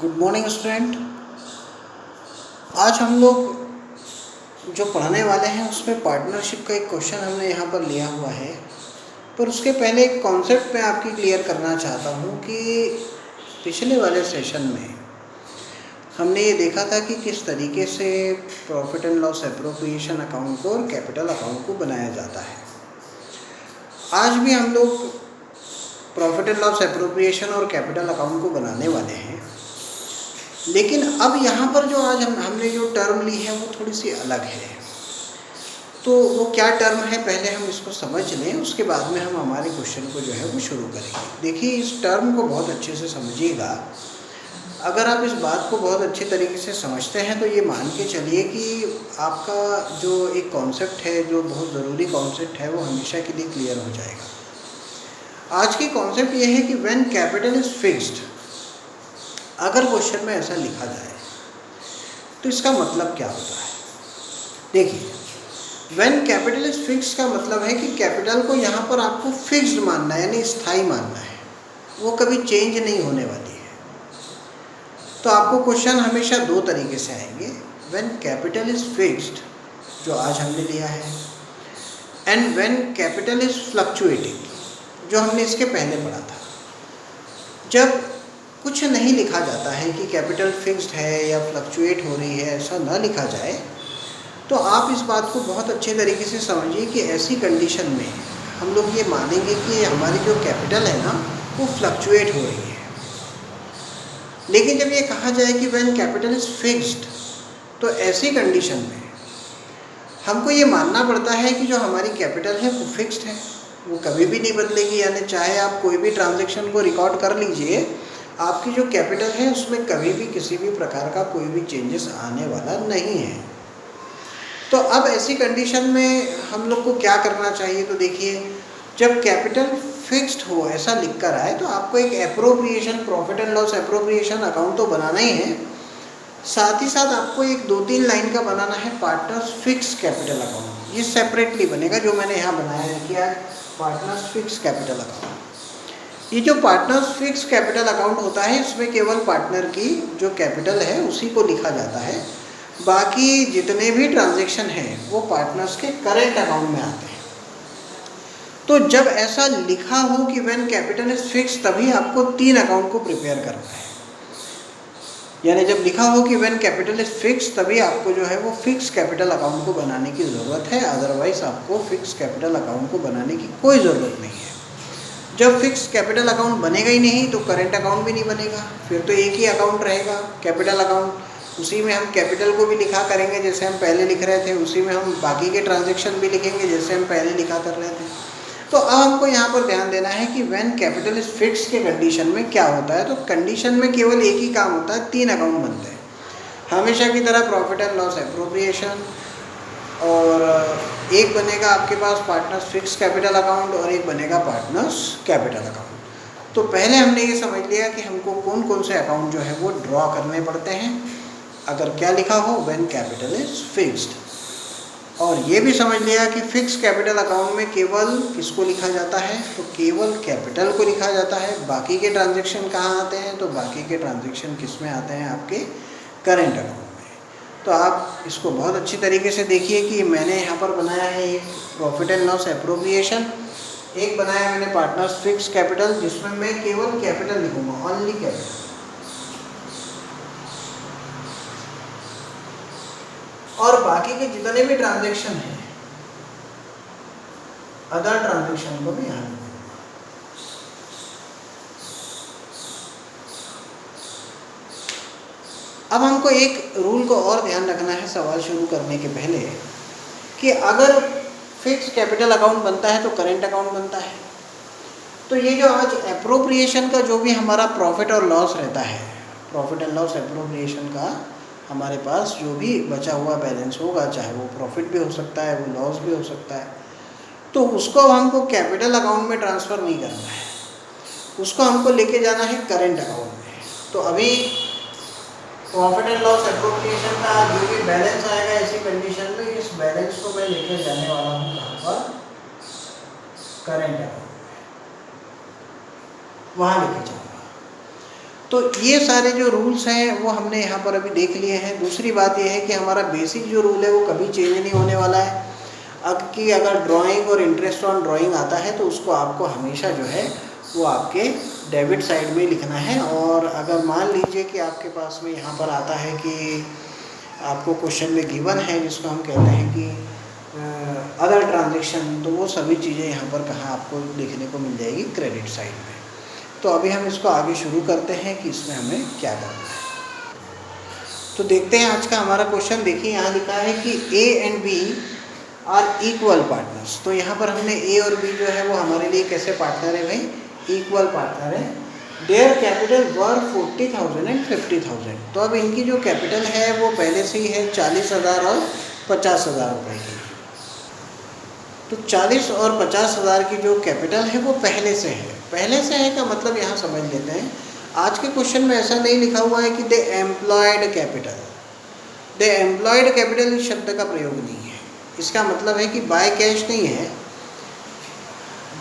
Good morning student. आज हम लोग जो पढ़ने वाले हैं उसमें पार्टनरशिप का एक क्वेश्चन हमने यहाँ पर लिया हुआ है, पर उसके पहले एक कॉन्सेप्ट मैं आपकी क्लियर करना चाहता हूँ कि पिछले वाले सेशन में हमने ये देखा था कि किस तरीके से profit and loss appropriation account को और कैपिटल अकाउंट को बनाया जाता है। आज भी हम लोग प्रॉफिट एंड लॉस एप्रोप्रिएशन और कैपिटल अकाउंट को बनाने वाले हैं, लेकिन अब यहाँ पर जो आज हमने जो टर्म ली है वो थोड़ी सी अलग है। तो वो क्या टर्म है पहले हम इसको समझ लें, उसके बाद में हम हमारे क्वेश्चन को जो है वो शुरू करेंगे। देखिए, इस टर्म को बहुत अच्छे से समझिएगा। अगर आप इस बात को बहुत अच्छे तरीके से समझते हैं तो ये मान के चलिए कि आपका जो एक कॉन्सेप्ट है, जो बहुत ज़रूरी कॉन्सेप्ट है, वो हमेशा के लिए क्लियर हो जाएगा। आज की कॉन्सेप्ट ये है कि व्हेन कैपिटल इज़ फिक्स्ड, अगर क्वेश्चन में ऐसा लिखा जाए तो इसका मतलब क्या होता है। देखिए, व्हेन कैपिटल इज फिक्स्ड का मतलब है कि कैपिटल को यहाँ पर आपको फिक्स्ड मानना है, यानी स्थायी मानना है, वो कभी चेंज नहीं होने वाली है। तो आपको क्वेश्चन हमेशा दो तरीके से आएंगे, व्हेन कैपिटल इज फिक्स्ड जो आज हमने लिया है, and when capital is fluctuating जो हमने इसके पहले पढ़ा था। जब कुछ नहीं लिखा जाता है कि कैपिटल फिक्स्ड है या फ्लक्चुएट हो रही है, ऐसा ना लिखा जाए, तो आप इस बात को बहुत अच्छे तरीके से समझिए कि ऐसी कंडीशन में हम लोग ये मानेंगे कि हमारी जो कैपिटल है ना वो फ्लक्चुएट हो रही है। लेकिन जब ये कहा जाए कि व्हेन कैपिटल इज फिक्स्ड, तो ऐसी कंडीशन में हमको ये मानना पड़ता है कि जो हमारी कैपिटल है वो फिक्स्ड है, वो कभी भी नहीं बदलेगी। यानी चाहे आप कोई भी ट्रांजैक्शन को रिकॉर्ड कर लीजिए, आपकी जो कैपिटल है उसमें कभी भी किसी भी प्रकार का कोई भी चेंजेस आने वाला नहीं है। तो अब ऐसी कंडीशन में हम लोग को क्या करना चाहिए, तो देखिए, जब कैपिटल फिक्स्ड हो ऐसा लिख कर आए तो आपको एक appropriation, profit and loss appropriation account तो बनाना ही है, साथ ही साथ आपको एक 2-3 लाइन का बनाना है पार्टनर्स फिक्स कैपिटल अकाउंट। ये सेपरेटली बनेगा, जो मैंने यहाँ बनाया है कि पार्टनर्स फिक्स कैपिटल अकाउंट। ये जो पार्टनर्स फिक्स कैपिटल अकाउंट होता है, इसमें केवल पार्टनर की जो कैपिटल है उसी को लिखा जाता है, बाकी जितने भी ट्रांजैक्शन हैं वो पार्टनर्स के करेंट अकाउंट में आते हैं। तो जब ऐसा लिखा हो कि व्हेन कैपिटल इज फिक्स, तभी आपको 3 अकाउंट को प्रिपेयर करना है। यानी जब लिखा हो कि व्हेन कैपिटल इज फिक्स, तभी आपको जो है वो फिक्स कैपिटल अकाउंट को बनाने की ज़रूरत है, अदरवाइज आपको फिक्स कैपिटल अकाउंट को बनाने की कोई ज़रूरत नहीं है। जब फिक्स कैपिटल अकाउंट बनेगा ही नहीं तो करेंट अकाउंट भी नहीं बनेगा, फिर तो एक ही अकाउंट रहेगा, कैपिटल अकाउंट। उसी में हम कैपिटल को भी लिखा करेंगे जैसे हम पहले लिख रहे थे, उसी में हम बाकी के ट्रांजैक्शन भी लिखेंगे जैसे हम पहले लिखा कर रहे थे। तो अब हमको यहाँ पर ध्यान देना है कि व्हेन कैपिटल इज फिक्स के कंडीशन में क्या होता है। तो कंडीशन में केवल एक ही काम होता है, 3 अकाउंट बनते हैं हमेशा की तरह, प्रॉफिट एंड लॉस एप्रोप्रिएशन, और एक बनेगा आपके पास पार्टनर्स फिक्स कैपिटल अकाउंट और एक बनेगा पार्टनर्स कैपिटल अकाउंट। तो पहले हमने ये समझ लिया कि हमको कौन कौन से अकाउंट जो है वो ड्रॉ करने पड़ते हैं अगर क्या लिखा हो व्हेन कैपिटल इज फिक्स्ड, और ये भी समझ लिया कि फिक्स कैपिटल अकाउंट में केवल किसको लिखा जाता है, तो केवल कैपिटल को लिखा जाता है। बाकी के ट्रांजैक्शन कहाँ आते हैं, तो बाकी के ट्रांजैक्शन किस में आते हैं, आपके करेंट अकाउंट में। तो आप इसको बहुत अच्छी तरीके से देखिए कि मैंने यहाँ पर बनाया है एक प्रॉफिट एंड लॉस एप्रोप्रिएशन, एक बनाया मैंने पार्टनर्स फिक्स कैपिटल, जिसमें मैं केवल कैपिटल लिखूंगा, ओनली कैपिटल, और बाकी के जितने भी ट्रांजैक्शन हैं, अदर ट्रांजैक्शन को भी यहाँ लिखूंगा। अब हमको एक रूल को और ध्यान रखना है सवाल शुरू करने के पहले, कि अगर फिक्स कैपिटल अकाउंट बनता है तो करेंट अकाउंट बनता है। तो ये जो आज एप्रोप्रिएशन का जो भी हमारा प्रॉफिट और लॉस रहता है, प्रॉफिट एंड लॉस एप्रोप्रिएशन का हमारे पास जो भी बचा हुआ बैलेंस होगा, चाहे वो प्रॉफिट भी हो सकता है, वो लॉस भी हो सकता है, तो उसको हमको कैपिटल अकाउंट में ट्रांसफ़र नहीं करना है, उसको हमको लेके जाना है करेंट अकाउंट में। तो अभी प्रॉफिट एंड लॉस एप्रोप्रिएशन का जो भी बैलेंस आएगा ऐसी कंडीशन में, इस बैलेंस को मैं लेके जाने वाला हूँ कहाँ पर, करेंट अकाउंट में, वहाँ लेके जाऊँगा। तो ये सारे जो रूल्स हैं वो हमने यहाँ पर अभी देख लिए हैं। दूसरी बात ये है कि हमारा बेसिक जो रूल है वो कभी चेंज नहीं होने वाला है। अब कि अगर ड्राइंग और इंटरेस्ट ऑन ड्राइंग आता है तो उसको आपको हमेशा जो है वो आपके डेबिट साइड में लिखना है। और अगर मान लीजिए कि आपके पास में यहाँ पर आता है कि आपको क्वेश्चन में गिवन है जिसको हम कहते हैं कि अदर ट्रांजेक्शन, तो वो सभी चीज़ें यहाँ पर कहाँ आपको लिखने को मिल जाएगी, क्रेडिट साइड में। तो अभी हम इसको आगे शुरू करते हैं कि इसमें हमें क्या करना है। तो देखते हैं आज का हमारा क्वेश्चन। देखिए यहाँ लिखा है कि A and B are equal partners. तो यहाँ पर हमने ए और बी जो है वो हमारे लिए कैसे पार्टनर है भाई, इक्वल पार्टनर है। There capital were 40,000 and 50,000। तो अब इनकी जो कैपिटल है वो पहले से ही है 40,000 और 50,000 रुपये की। तो 40 और 50,000 की जो कैपिटल है वो पहले से है। पहले से है का मतलब यहाँ समझ लेते हैं। आज के क्वेश्चन में ऐसा नहीं लिखा हुआ है कि दे एम्प्लॉयड कैपिटल। दे एम्प्लॉयड कैपिटल इस शब्द का प्रयोग नहीं है। इसका मतलब है कि बाय कैश नहीं है।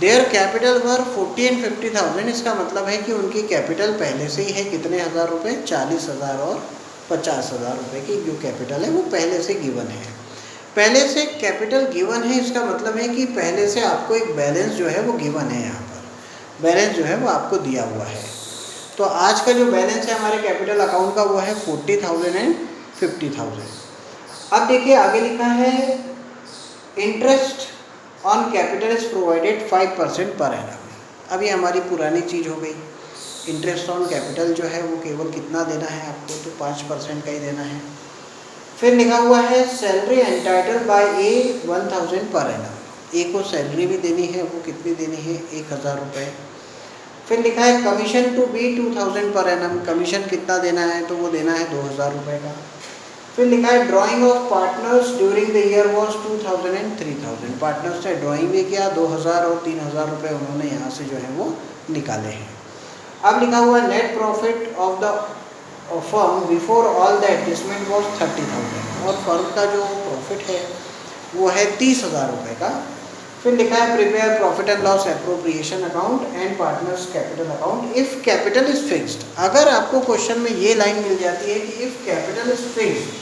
देयर कैपिटल वर 40 एंड 50,000, इसका मतलब है कि उनकी कैपिटल पहले से ही है कितने हज़ार रुपये, 40,000 और 50,000 रुपये की जो कैपिटल है वो पहले से गिवन है। पहले से कैपिटल गिवन है इसका मतलब है कि पहले से आपको एक बैलेंस जो है वो गिवन है। यहाँ पर बैलेंस जो है वो आपको दिया हुआ है। तो आज का जो बैलेंस है हमारे कैपिटल अकाउंट का वो है 40,000 एंड 50,000। अब देखिए आगे लिखा है interest on capital is provided 5% per annum. अब ये हमारी पुरानी चीज़ हो गई। इंटरेस्ट ऑन कैपिटल जो है वो केवल कितना देना है आपको, तो 5% का ही देना है। फिर लिखा हुआ है सैलरी एंटाइटल्ड बाय ए 1,000 पर एनम। ए को सैलरी भी देनी है, वो कितनी देनी है, 1,000 रुपये। फिर लिखा है commission to be 2,000 per annum. Commission कितना देना है, तो वो देना है 2,000 रुपये का। फिर लिखा है drying of partners during the year was 2,000 and 3,000। Partners ने ड्राइंग भी किया, 2,000 और 3,000 रुपये उन्होंने यहाँ से जो है वो निकाले हैं। अब लिखा हुआ net profit of the firm before all the adjustment was 30,000। और फर्म का जो प्रॉफिट है वो है 30,000 रुपये का। फिर लिखा है prepare profit and loss appropriation account and partners capital account if capital is fixed. अगर आपको क्वेश्चन में ये लाइन मिल जाती है कि इफ़ कैपिटल इज फिक्स्ड,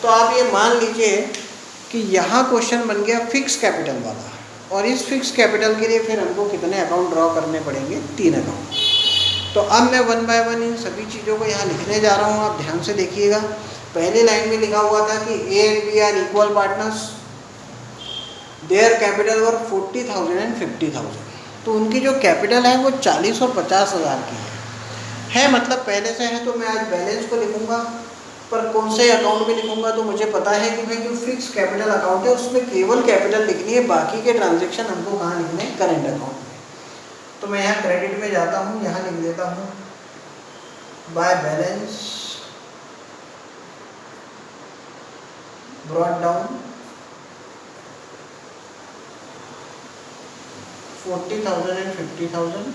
तो आप ये मान लीजिए कि यहाँ क्वेश्चन बन गया फिक्स कैपिटल वाला। और इस फिक्स कैपिटल के लिए फिर हमको कितने अकाउंट ड्रॉ करने पड़ेंगे, 3 अकाउंट। तो अब मैं 1 बाय 1 इन सभी चीज़ों को यहाँ लिखने जा रहा हूँ, आप ध्यान से देखिएगा। पहली लाइन में लिखा हुआ था कि A and B are equal partners, their capital were 40,000 and 50,000। तो उनकी जो कैपिटल है वो 40 और 50,000 की है। मतलब पहले से है तो मैं आज बैलेंस को लिखूंगा, पर कौन से अकाउंट में लिखूंगा, तो मुझे पता है कि भाई जो फिक्स कैपिटल अकाउंट है उसमें केवल कैपिटल लिखनी है, बाकी के ट्रांजेक्शन हमको कहाँ लिखने हैं, करेंट अकाउंट में। तो मैं यहाँ क्रेडिट में जाता हूँ, यहाँ लिख देता हूँ by balance brought down 40,000 and 50,000।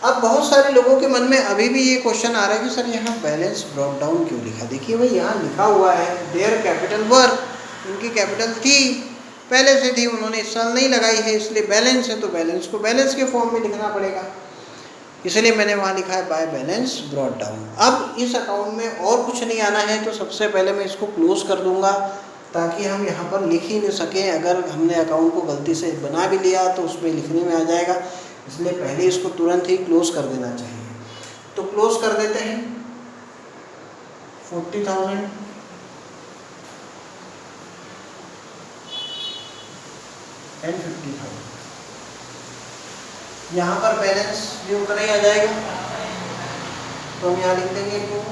अब बहुत सारे लोगों के मन में अभी भी ये क्वेश्चन आ रहा है कि सर यहाँ बैलेंस ब्रॉट डाउन क्यों लिखा। देखिए भाई यहाँ लिखा हुआ है देयर कैपिटल वर, उनकी कैपिटल थी, पहले से थी, उन्होंने इस साल नहीं लगाई है, इसलिए बैलेंस है, तो बैलेंस को बैलेंस के फॉर्म में लिखना पड़ेगा। इसलिए मैंने वहाँ लिखा है बाय बैलेंस ब्रॉट डाउन। अब इस अकाउंट में और कुछ नहीं आना है, तो सबसे पहले मैं इसको क्लोज कर दूंगा ताकि हम यहाँ पर लिख ही नहीं सकें। अगर हमने अकाउंट को गलती से बना भी लिया तो उसमें लिखने में आ जाएगा, इसलिए पहले इसको तुरंत ही क्लोज कर देना चाहिए। तो क्लोज कर देते हैं 40,000 एंड 50,000। यहाँ पर बैलेंस भी उतना ही आ जाएगा, तो हम यहाँ लिख देंगे 2।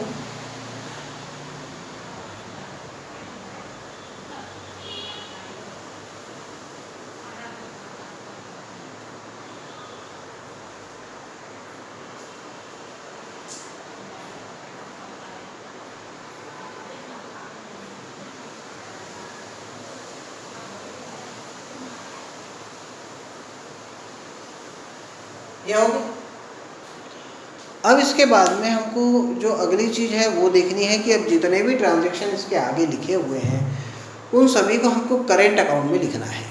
ये हो गया। अब इसके बाद में हमको जो अगली चीज़ है वो देखनी है कि अब जितने भी ट्रांजैक्शन इसके आगे लिखे हुए हैं उन सभी को हमको करेंट अकाउंट में लिखना है।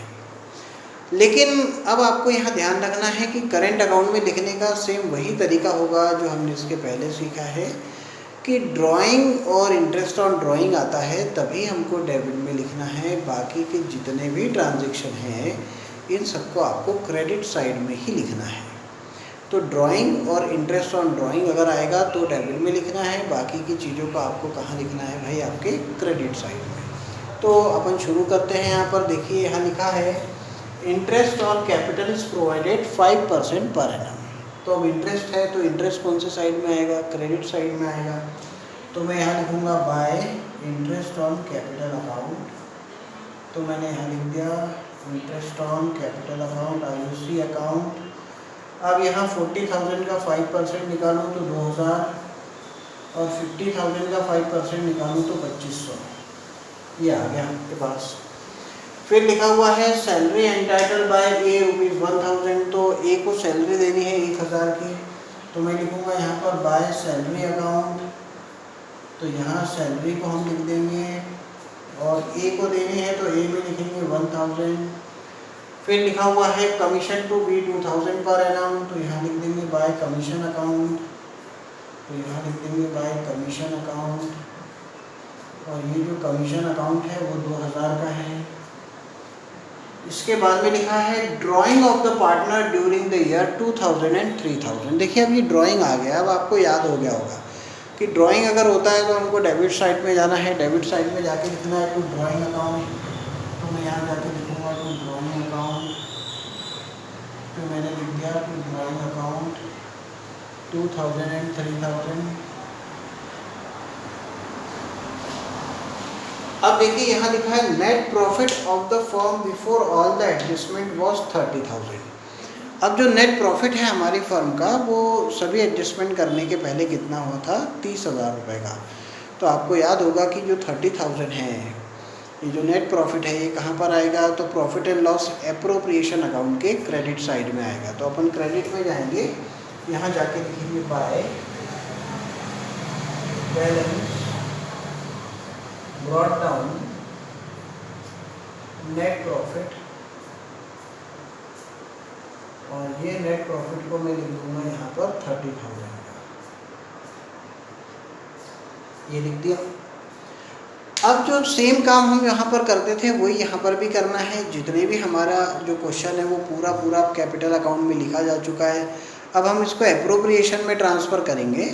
लेकिन अब आपको यहाँ ध्यान रखना है कि करेंट अकाउंट में लिखने का सेम वही तरीका होगा जो हमने इसके पहले सीखा है कि ड्राइंग और इंटरेस्ट ऑन ड्राइंग आता है तभी हमको डेबिट में लिखना है। बाकी के जितने भी ट्रांजैक्शन हैं इन सबको आपको क्रेडिट साइड में ही लिखना है। तो ड्राइंग और इंटरेस्ट ऑन ड्राइंग अगर आएगा तो डेबिट में लिखना है, बाकी की चीज़ों को आपको कहाँ लिखना है भाई, आपके क्रेडिट साइड में। तो अपन शुरू करते हैं। यहाँ पर देखिए, यहाँ लिखा है interest on capital is provided 5% per annum. तो अब इंटरेस्ट है तो इंटरेस्ट कौन से साइड में आएगा, क्रेडिट साइड में आएगा। तो मैं यहाँ लिखूँगा bye interest on capital account. तो मैंने यहाँ लिख दिया interest on capital account IUC account. अब यहाँ 40,000 का 5% निकालूँ तो 2,000 और 50,000 का 5% निकालूँ तो 2,500। ये आ गया आपके पास। फिर लिखा हुआ है सैलरी एंटाइटल बाय ए ₹1,000। तो ए को सैलरी देनी है 1,000 की, तो मैं लिखूँगा यहाँ पर बाय सैलरी अकाउंट। तो यहाँ सैलरी को हम लिख देंगे और ए को देनी है तो ए में लिखेंगे 1,000। फिर लिखा हुआ है commission to be 2,000 per annum. तो यहाँ लिख देंगे बाय कमीशन अकाउंट। तो यहाँ लिख देंगे बाय कमीशन अकाउंट। और ये जो कमीशन अकाउंट है वो 2,000 का है। इसके बाद में लिखा है drying of the partner during the year 2,000 and 3,000। देखिए अब ये ड्राइंग आ गया, अब आपको याद हो गया होगा कि ड्राइंग अगर होता है तो हमको डेबिट साइड में जाना है। डेबिट साइड में जाके लिखना है टू ड्राइंग अकाउंट। तो मैं यहाँ जाके लिखूँगा टू ड्राइंग अकाउंट। तो मैंने लिख दिया टू ड्राइंग अकाउंट 2,000 एंड 3,000। अब देखिए यहाँ लिखा है net profit of the firm before all the adjustment was 30,000। अब जो नेट प्रॉफिट है हमारी फर्म का वो सभी एडजस्टमेंट करने के पहले कितना हुआ था, 30,000 रुपये का। तो आपको याद होगा कि जो 30,000 है, ये जो नेट प्रॉफिट है ये कहाँ पर आएगा, तो profit and loss appropriation account के क्रेडिट साइड में आएगा। तो अपन क्रेडिट में जाएंगे, यहाँ जाके लिखेंगे by balance brought down net profit. और ये नेट प्रॉफिट को मैं लिख दूंगा यहाँ पर 30,000 का, ये लिख दिया। अब जो सेम काम हम यहाँ पर करते थे वही यहाँ पर भी करना है। जितने भी हमारा जो क्वेश्चन है वो पूरा कैपिटल अकाउंट में लिखा जा चुका है। अब हम इसको एप्रोप्रिएशन में ट्रांसफ़र करेंगे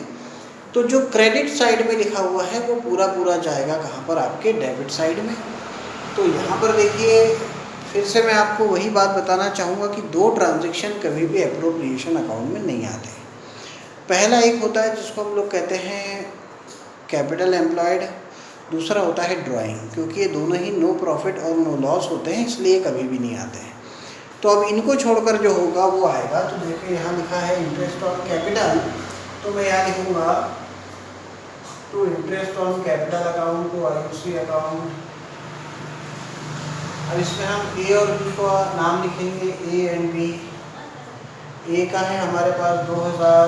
तो जो क्रेडिट साइड में लिखा हुआ है वो पूरा जाएगा कहाँ पर, आपके डेबिट साइड में। तो यहाँ पर देखिए फिर से मैं आपको वही बात बताना चाहूँगा कि दो ट्रांजैक्शन कभी भी एप्रोप्रिएशन अकाउंट में नहीं आते। पहला एक होता है जिसको हम लोग कहते हैं कैपिटल एम्प्लॉयड, दूसरा होता है ड्राइंग। क्योंकि ये दोनों ही नो प्रॉफिट और नो लॉस होते हैं इसलिए कभी भी नहीं आते हैं। तो अब इनको छोड़कर जो होगा वो आएगा। तो देखिए यहाँ लिखा है इंटरेस्ट ऑन कैपिटल, तो मैं यहाँ लिखूँगा to interest on capital account to IUC account. अब इसमें हम ए और बी का नाम लिखेंगे, ए एंड बी। ए का है हमारे पास 2,000,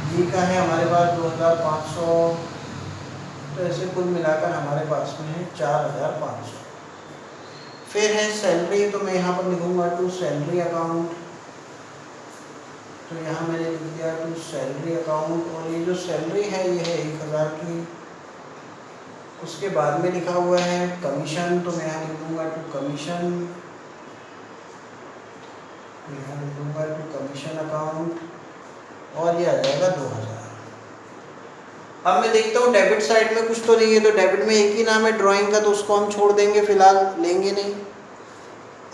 बी का है हमारे पास 2,500। तो ऐसे कुल मिलाकर हमारे पास में है 4,500। फिर है सैलरी, तो मैं यहाँ पर लिखूँगा टू सैलरी अकाउंट। तो यहाँ मैंने लिख दिया टू सैलरी अकाउंट। और ये जो सैलरी है ये है 1,000 की। उसके बाद में लिखा हुआ है कमीशन, तो मैं यहाँ लिख दूँगा टू कमीशन। यहाँ लिख दूँगा टू कमीशन अकाउंट और ये आ जाएगा 2,000। अब मैं देखता हूँ डेबिट साइड में कुछ तो नहीं है। तो डेबिट में एक ही नाम है ड्राइंग का, तो उसको हम छोड़ देंगे, फिलहाल लेंगे नहीं।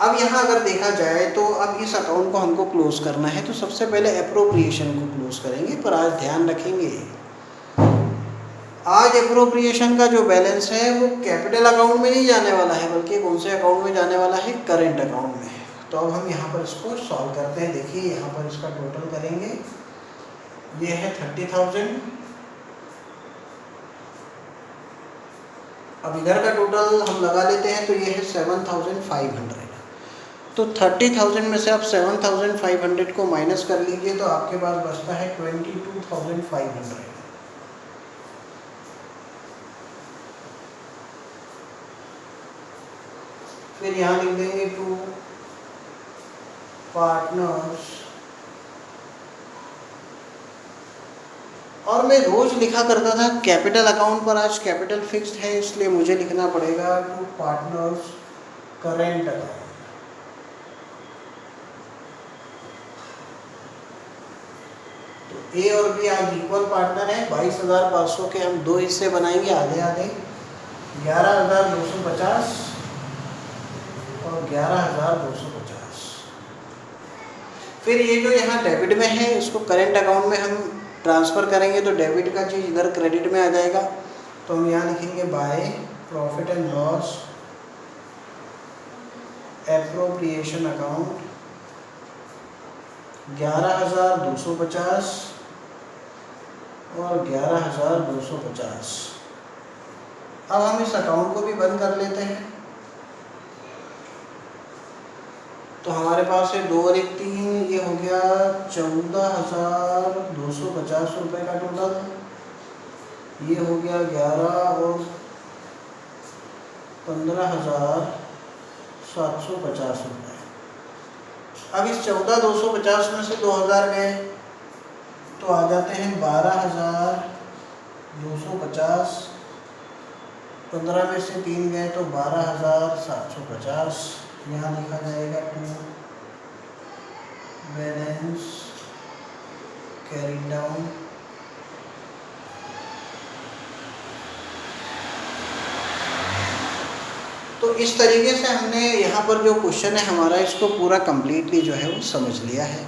अब यहाँ अगर देखा जाए तो अब इस अकाउंट को हमको क्लोज करना है। तो सबसे पहले एप्रोप्रिएशन को क्लोज करेंगे। पर आज ध्यान रखेंगे, आज एप्रोप्रिएशन का जो बैलेंस है वो कैपिटल अकाउंट में नहीं जाने वाला है, बल्कि कौन से अकाउंट में जाने वाला है, करेंट अकाउंट में। तो अब हम यहाँ पर इसको सॉल्व करते हैं। देखिए यहाँ पर इसका टोटल करेंगे, ये है 30,000। अब इधर का टोटल हम लगा लेते हैं, तो ये है 7,500। तो 30,000 में से आप 7,500 को माइनस कर लीजिए तो आपके पास बचता है 22,500। फिर यहाँ लिख देंगे टू पार्टनर्स। और मैं रोज लिखा करता था कैपिटल अकाउंट पर, आज कैपिटल फिक्स्ड है इसलिए मुझे लिखना पड़ेगा टू पार्टनर्स करेंट अकाउंट। तो ए और बी आज इक्वल पार्टनर है। 22,500 के हम दो हिस्से बनाएंगे, आधे आधे, 11,250 और 11,250। फिर ये जो यहाँ डेबिट में है इसको करेंट अकाउंट में हम ट्रांसफ़र करेंगे, तो डेबिट का चीज़ इधर क्रेडिट में आ जाएगा। तो हम यहाँ लिखेंगे by profit and loss appropriation account 11,250 और 11,250। अब हम इस अकाउंट को भी बंद कर लेते हैं। तो हमारे पास है 2 और 1 3, ये हो गया 14,250 रुपये का टोटल। ये हो गया 11 और 15,750 रुपये। अब इस 14,250 में से 2,000 गए तो आ जाते हैं 12,250। 15 में से 3 गए तो 12,750। यहाँ लिखा जाएगा टू बैलेंस कैरी डाउन। तो इस तरीके से हमने यहाँ पर जो क्वेश्चन है हमारा, इसको पूरा कंप्लीटली जो है वो समझ लिया है।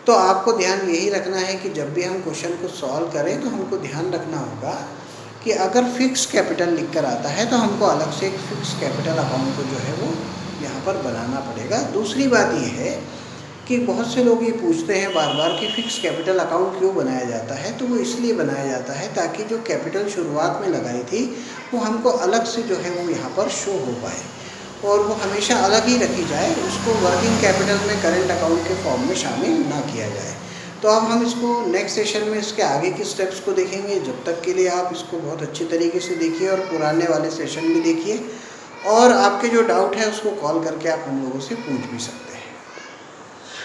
तो आपको ध्यान यही रखना है कि जब भी हम क्वेश्चन को सॉल्व करें तो हमको ध्यान रखना होगा कि अगर फिक्स कैपिटल लिख कर आता है तो हमको अलग से एक फिक्स कैपिटल अकाउंट को जो है वो यहाँ पर बनाना पड़ेगा। दूसरी बात ये है कि बहुत से लोग ये पूछते हैं बार बार कि फ़िक्स कैपिटल अकाउंट क्यों बनाया जाता है। तो वो इसलिए बनाया जाता है ताकि जो कैपिटल शुरुआत में लगाई थी वो हमको अलग से जो है वो यहाँ पर शो हो पाए और वो हमेशा अलग ही रखी जाए, उसको वर्किंग कैपिटल में करेंट अकाउंट के फॉर्म में शामिल ना किया जाए। तो अब हम इसको नेक्स्ट सेशन में इसके आगे की स्टेप्स को देखेंगे। जब तक के लिए आप इसको बहुत अच्छी तरीके से देखिए और पुराने वाले सेशन भी देखिए, और आपके जो डाउट है उसको कॉल करके आप हम लोगों से पूछ भी सकते हैं।